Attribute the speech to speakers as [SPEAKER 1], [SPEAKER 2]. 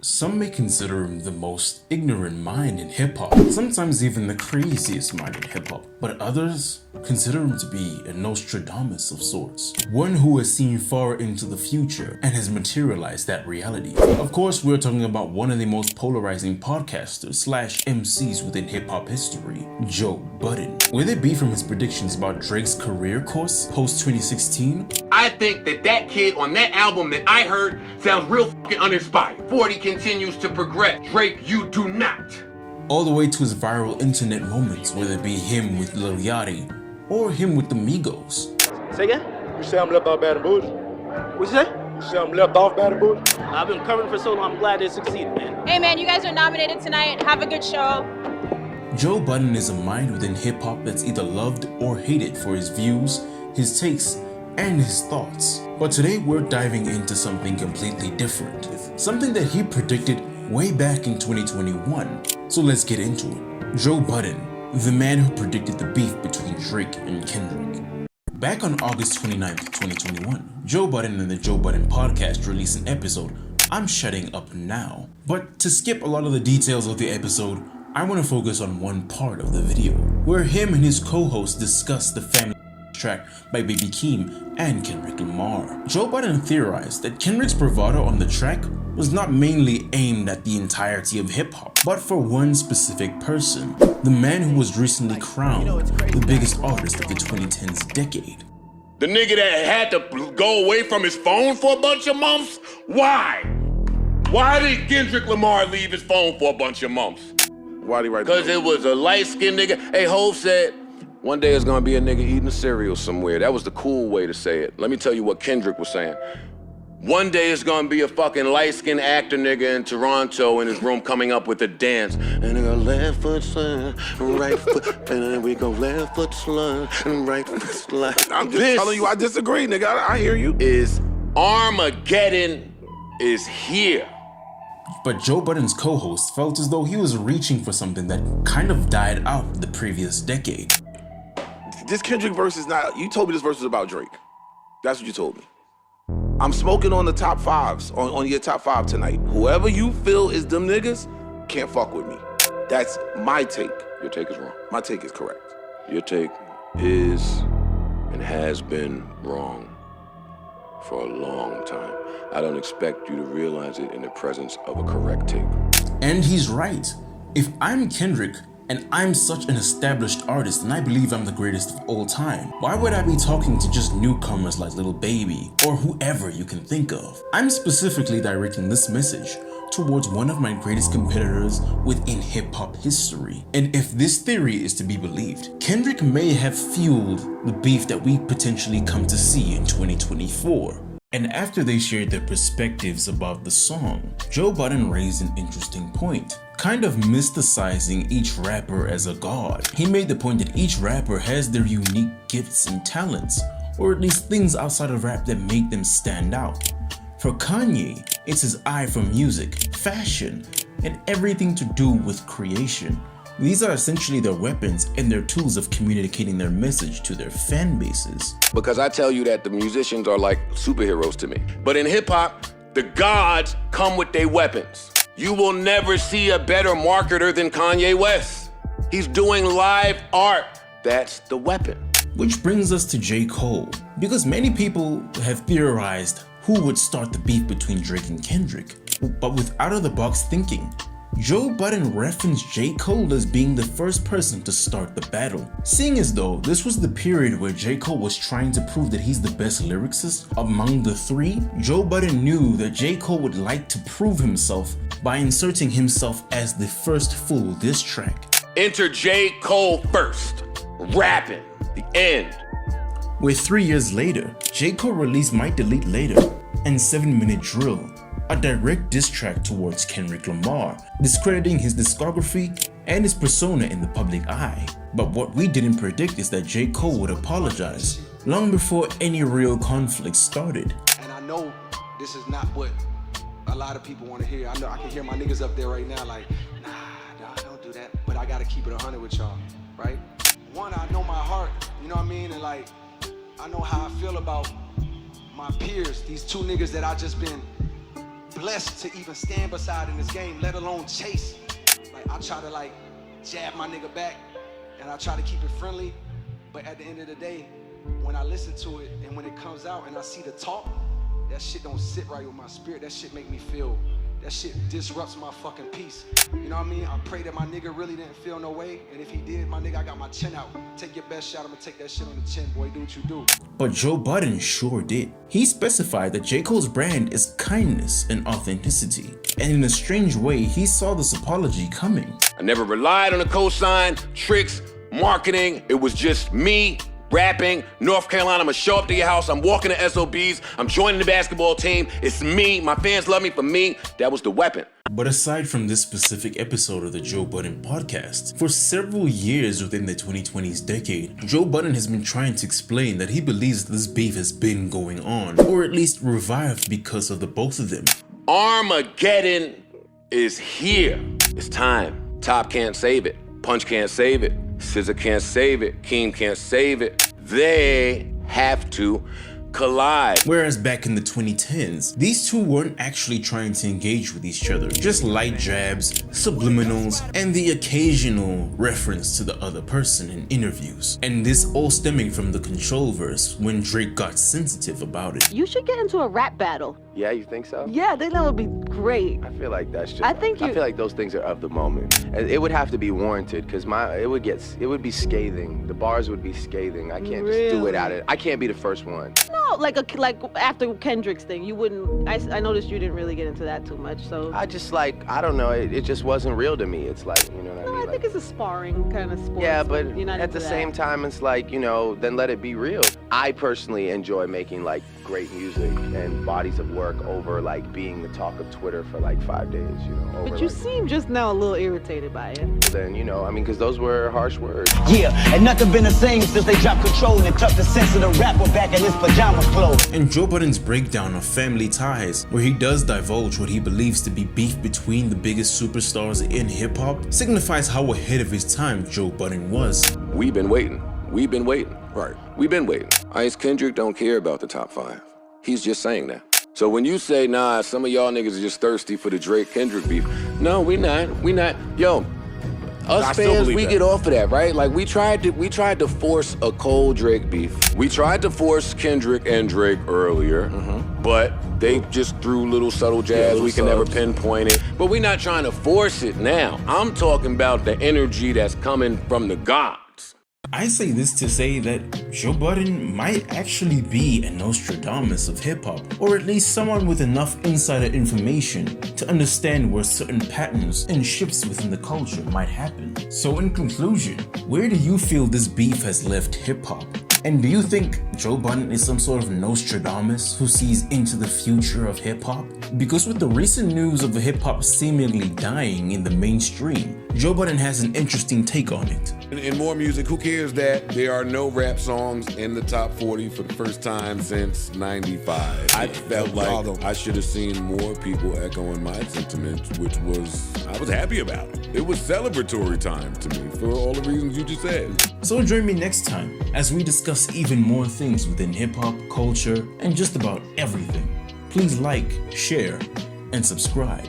[SPEAKER 1] Some may consider him the most ignorant mind in hip-hop, sometimes even the craziest mind in hip-hop, but others consider him to be a Nostradamus of sorts, one who has seen far into the future and has materialized that reality. Of course, we're talking about one of the most polarizing podcasters slash MCs within hip-hop history, Joe Budden. Will it be from his predictions about Drake's career course post-2016?
[SPEAKER 2] I think that kid on that album that I heard sounds real fucking uninspired. 40 continues to progress. Drake, you do not.
[SPEAKER 1] All the way to his viral internet moments, whether it be him with Lil Yachty or him with the Migos.
[SPEAKER 3] Say again?
[SPEAKER 4] You say I'm left off Baton Bougie?
[SPEAKER 3] What you say?
[SPEAKER 4] You say I'm left off Baton Bougie?
[SPEAKER 3] I've been covering for so long, I'm glad they succeeded, man.
[SPEAKER 5] Hey man, you guys are nominated tonight. Have a good show.
[SPEAKER 1] Joe Budden is a mind within hip-hop that's either loved or hated for his views, his takes, and his thoughts. But today we're diving into something completely different. Something that he predicted way back in 2021. So let's get into it. Joe Budden, the man who predicted the beef between Drake and Kendrick. Back on August 29th, 2021, Joe Budden and the Joe Budden podcast released an episode, I'm Shutting Up Now. But to skip a lot of the details of the episode, I want to focus on one part of the video, where him and his co-host discuss the family track by Baby Keem and Kendrick Lamar. Joe Budden theorized that Kendrick's bravado on the track was not mainly aimed at the entirety of hip-hop, but for one specific person, the man who was recently crowned the biggest artist of the 2010s decade.
[SPEAKER 2] The nigga that had to go away from his phone for a bunch of months? Why? Why did Kendrick Lamar leave his phone for a bunch of months?
[SPEAKER 4] Why'd he write
[SPEAKER 2] Because it was a light-skinned nigga. Hey, Hov said, one day it's gonna be a nigga eating a cereal somewhere. That was the cool way to say it. Let me tell you what Kendrick was saying. One day it's gonna be a fucking light-skinned actor nigga in Toronto in his room coming up with a dance. And they go left foot slide, right foot, and then we go left foot slide, and right foot slide.
[SPEAKER 4] I'm just telling you, I disagree, nigga. I hear you.
[SPEAKER 2] Is Armageddon is here.
[SPEAKER 1] But Joe Budden's co-host felt as though he was reaching for something that kind of died out the previous decade.
[SPEAKER 4] This Kendrick verse is not, you told me this verse was about Drake. That's what you told me. I'm smoking on the top fives, on your top five tonight. Whoever you feel is them niggas, can't fuck with me. That's my take.
[SPEAKER 2] Your take is wrong.
[SPEAKER 4] My take is correct.
[SPEAKER 2] Your take is and has been wrong for a long time. I don't expect you to realize it in the presence of a correct take.
[SPEAKER 1] And he's right. If I'm Kendrick, and I'm such an established artist and I believe I'm the greatest of all time, why would I be talking to just newcomers like Lil Baby or whoever you can think of? I'm specifically directing this message towards one of my greatest competitors within hip-hop history. And if this theory is to be believed, Kendrick may have fueled the beef that we potentially come to see in 2024. And after they shared their perspectives about the song, Joe Budden raised an interesting point, kind of mysticizing each rapper as a god. He made the point that each rapper has their unique gifts and talents, or at least things outside of rap that make them stand out. For Kanye, it's his eye for music, fashion, and everything to do with creation. These are essentially their weapons and their tools of communicating their message to their fan bases.
[SPEAKER 2] Because I tell you that the musicians are like superheroes to me. But in hip hop, the gods come with their weapons. You will never see a better marketer than Kanye West. He's doing live art. That's the weapon.
[SPEAKER 1] Which brings us to J. Cole, because many people have theorized who would start the beef between Drake and Kendrick. But with out-of-the-box thinking, Joe Budden referenced J. Cole as being the first person to start the battle. Seeing as though this was the period where J. Cole was trying to prove that he's the best lyricist among the three, Joe Budden knew that J. Cole would like to prove himself by inserting himself as the first full diss track.
[SPEAKER 2] Enter J. Cole first, rapping, the end.
[SPEAKER 1] Where 3 years later, J. Cole released Might Delete Later and 7 Minute Drill, a direct diss track towards Kendrick Lamar, discrediting his discography and his persona in the public eye. But what we didn't predict is that J. Cole would apologize long before any real conflict started.
[SPEAKER 6] And I know this is not what a lot of people want to hear. I know I can hear my niggas up there right now like, nah, don't do that. But I gotta keep it 100 with y'all, right? One, I know my heart, you know what I mean? And like, I know how I feel about my peers, these two niggas that I just been blessed to even stand beside in this game, let alone chase. Like, I try to like jab my nigga back and I try to keep it friendly. But at the end of the day, when I listen to it and when it comes out and I see the talk, that shit don't sit right with my spirit. That shit make me feel, that shit disrupts my fucking peace. You know what I mean? I pray that my nigga really didn't feel no way. And if he did, my nigga, I got my chin out. Take your best shot, I'm gonna take that shit on the chin, boy. Do what you do.
[SPEAKER 1] But Joe Budden sure did. He specified that J. Cole's brand is kindness and authenticity. And in a strange way, he saw this apology coming.
[SPEAKER 2] I never relied on a cosign, tricks, marketing. It was just me rapping. North Carolina, I'm gonna show up to your house. I'm walking to SOBs. I'm joining the basketball team. It's me. My fans love me for me. That was the weapon.
[SPEAKER 1] But aside from this specific episode of the Joe Budden podcast, for several years within the 2020s decade, Joe Budden has been trying to explain that he believes this beef has been going on, or at least revived because of the both of them.
[SPEAKER 2] Armageddon is here. It's time. Top can't save it. Punch can't save it. Scissor can't save it. Keem can't save it. They have to collide.
[SPEAKER 1] Whereas back in the 2010s, these two weren't actually trying to engage with each other, just light jabs, subliminals, and the occasional reference to the other person in interviews. And this all stemming from the Control verse when Drake got sensitive about it.
[SPEAKER 7] You should get into a rap battle.
[SPEAKER 8] Yeah, you think so?
[SPEAKER 7] Yeah, I think that would be great.
[SPEAKER 8] I feel like that's just.
[SPEAKER 7] I feel
[SPEAKER 8] like those things are of the moment, and it would have to be warranted because it would be scathing. The bars would be scathing. I can't just do it out of. I can't be the first one.
[SPEAKER 7] No, like after Kendrick's thing, you wouldn't. I noticed you didn't really get into that too much, so.
[SPEAKER 8] I just I don't know. It just wasn't real to me. It's like, you know what I mean?
[SPEAKER 7] I think it's a sparring kind of sport.
[SPEAKER 8] Yeah, but at the same time, it's like, then let it be real. I personally enjoy making like great music and bodies of work over like being the talk of Twitter for like 5 days,
[SPEAKER 7] But you seem just now a little irritated by it.
[SPEAKER 8] Then, because those were harsh words.
[SPEAKER 9] Yeah, and nothing been the same since they dropped Control and tucked the sense of the rapper back in his pajama clothes.
[SPEAKER 1] And Joe Budden's breakdown of family ties, where he does divulge what he believes to be beef between the biggest superstars in hip-hop, signifies how ahead of his time Joe Budden was.
[SPEAKER 2] We've been waiting.
[SPEAKER 4] Right.
[SPEAKER 2] We've been waiting. Ice Kendrick don't care about the top 5. He's just saying that. So when you say, nah, some of y'all niggas are just thirsty for the Drake Kendrick beef. No, we not. Yo, us fans, we get off of that, right? Like we tried to force a Cole Drake beef. We tried to force Kendrick and Drake earlier, but they just threw little subtle jabs. We can never pinpoint it. But we're not trying to force it now. I'm talking about the energy that's coming from the gods.
[SPEAKER 1] I say this to say that Joe Budden might actually be a Nostradamus of hip-hop, or at least someone with enough insider information to understand where certain patterns and shifts within the culture might happen. So in conclusion, where do you feel this beef has left hip-hop? And do you think Joe Budden is some sort of Nostradamus who sees into the future of hip-hop? Because with the recent news of hip-hop seemingly dying in the mainstream, Joe Budden has an interesting take on it.
[SPEAKER 10] In more music, who cares that there are no rap songs in the top 40 for the first time since 95? I felt like I should have seen more people echoing my sentiments, which I was happy about it. It was celebratory time to me for all the reasons you just said.
[SPEAKER 1] So join me next time as we discuss even more things within hip-hop, culture, and just about everything. Please like, share, and subscribe.